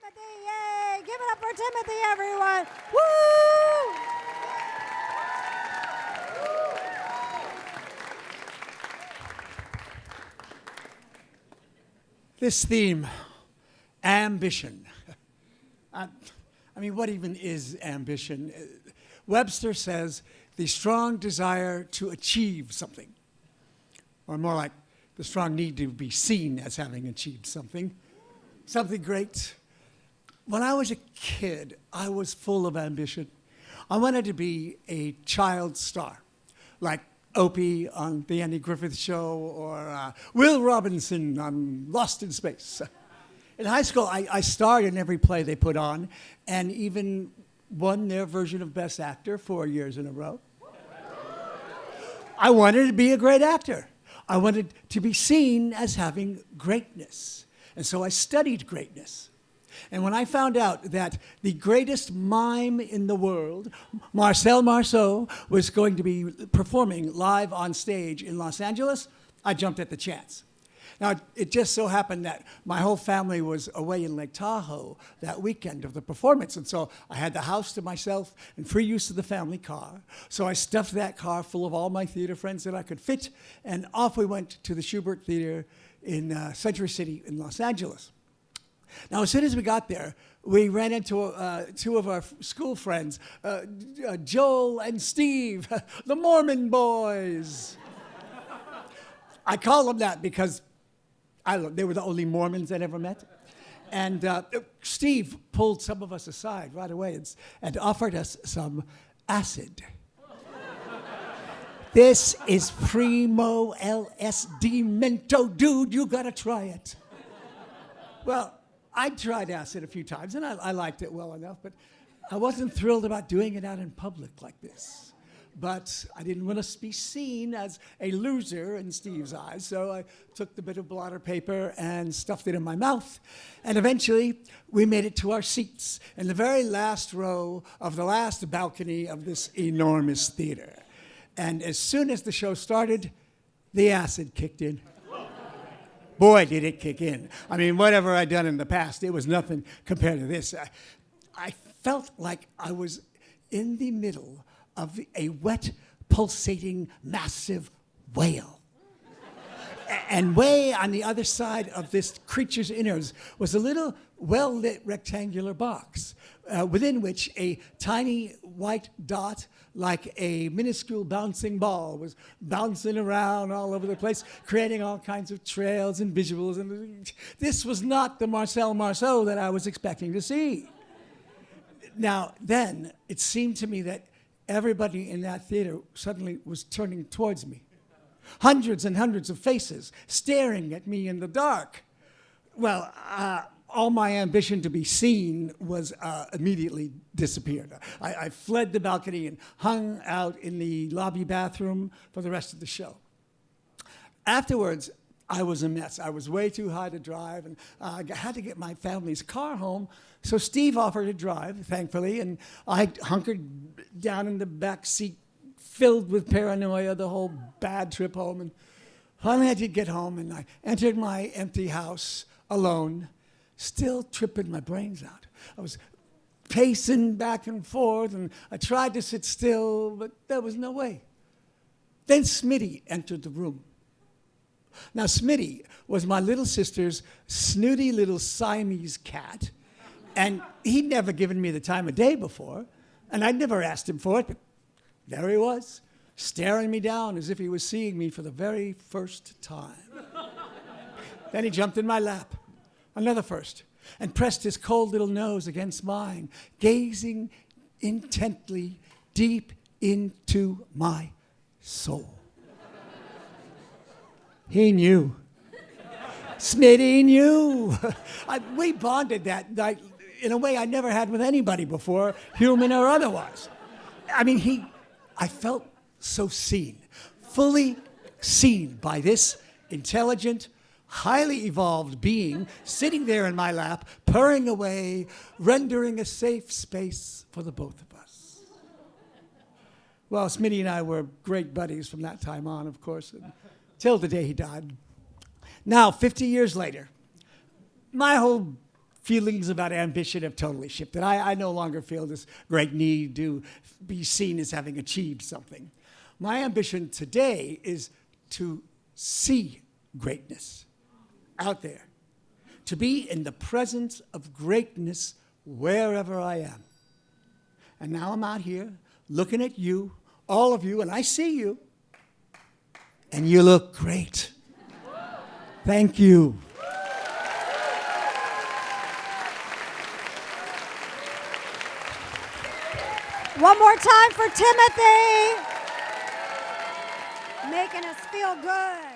Timothy, yay! Give it up for Timothy, everyone. Woo! This theme, ambition. I mean, what even is ambition? Webster says the strong desire to achieve something, or more like the strong need to be seen as having achieved something great. When I was a kid, I was full of ambition. I wanted to be a child star, like Opie on The Andy Griffith Show, or Will Robinson on Lost in Space. In high school, I starred in every play they put on, and even won their version of Best Actor 4 years in a row. I wanted to be a great actor. I wanted to be seen as having greatness. And so I studied greatness. And when I found out that the greatest mime in the world, Marcel Marceau, was going to be performing live on stage in Los Angeles, I jumped at the chance. Now, it just so happened that my whole family was away in Lake Tahoe that weekend of the performance, and so I had the house to myself and free use of the family car. So I stuffed that car full of all my theater friends that I could fit, and off we went to the Shubert Theater in Century City in Los Angeles. Now, as soon as we got there, we ran into two of our school friends, Joel and Steve, the Mormon boys. I call them that because they were the only Mormons I'd ever met. And Steve pulled some of us aside right away and offered us some acid. This is primo LSD Mento, dude, you gotta try it. Well, I tried acid a few times, and I liked it well enough, but I wasn't thrilled about doing it out in public like this. But I didn't want to be seen as a loser in Steve's eyes, so I took the bit of blotter paper and stuffed it in my mouth. And eventually, we made it to our seats in the very last row of the last balcony of this enormous theater. And as soon as the show started, the acid kicked in. Boy, did it kick in. I mean, whatever I'd done in the past, it was nothing compared to this. I felt like I was in the middle of a wet, pulsating, massive whale. And way on the other side of this creature's innards was a little well-lit rectangular box within which a tiny white dot like a minuscule bouncing ball was bouncing around all over the place, creating all kinds of trails and visuals. And this was not the Marcel Marceau that I was expecting to see. Now, then, it seemed to me that everybody in that theater suddenly was turning towards me. Hundreds and hundreds of faces staring at me in the dark. Well, all my ambition to be seen was immediately disappeared. I fled the balcony and hung out in the lobby bathroom for the rest of the show. Afterwards, I was a mess. I was way too high to drive, and I had to get my family's car home. So Steve offered to drive, thankfully, and I hunkered down in the back seat, filled with paranoia the whole bad trip home. And finally I did get home, and I entered my empty house alone, still tripping my brains out. I was pacing back and forth, and I tried to sit still, but there was no way. Then Smitty entered the room. Now, Smitty was my little sister's snooty little Siamese cat, and he'd never given me the time of day before, and I'd never asked him for it, but there he was, staring me down as if he was seeing me for the very first time. Then he jumped in my lap, another first, and pressed his cold little nose against mine, gazing intently deep into my soul. He knew. Smitty knew. We bonded that night in a way I never had with anybody before, human or otherwise. I mean, I felt so seen, fully seen by this intelligent, highly evolved being sitting there in my lap, purring away, rendering a safe space for the both of us. Well, Smitty and I were great buddies from that time on, of course, till the day he died. Now, 50 years later, my whole feelings about ambition have totally shifted. I no longer feel this great need to be seen as having achieved something. My ambition today is to see greatness out there, to be in the presence of greatness wherever I am. And now I'm out here looking at you, all of you, and I see you, and you look great. Thank you. One more time for Timothy. Making us feel good.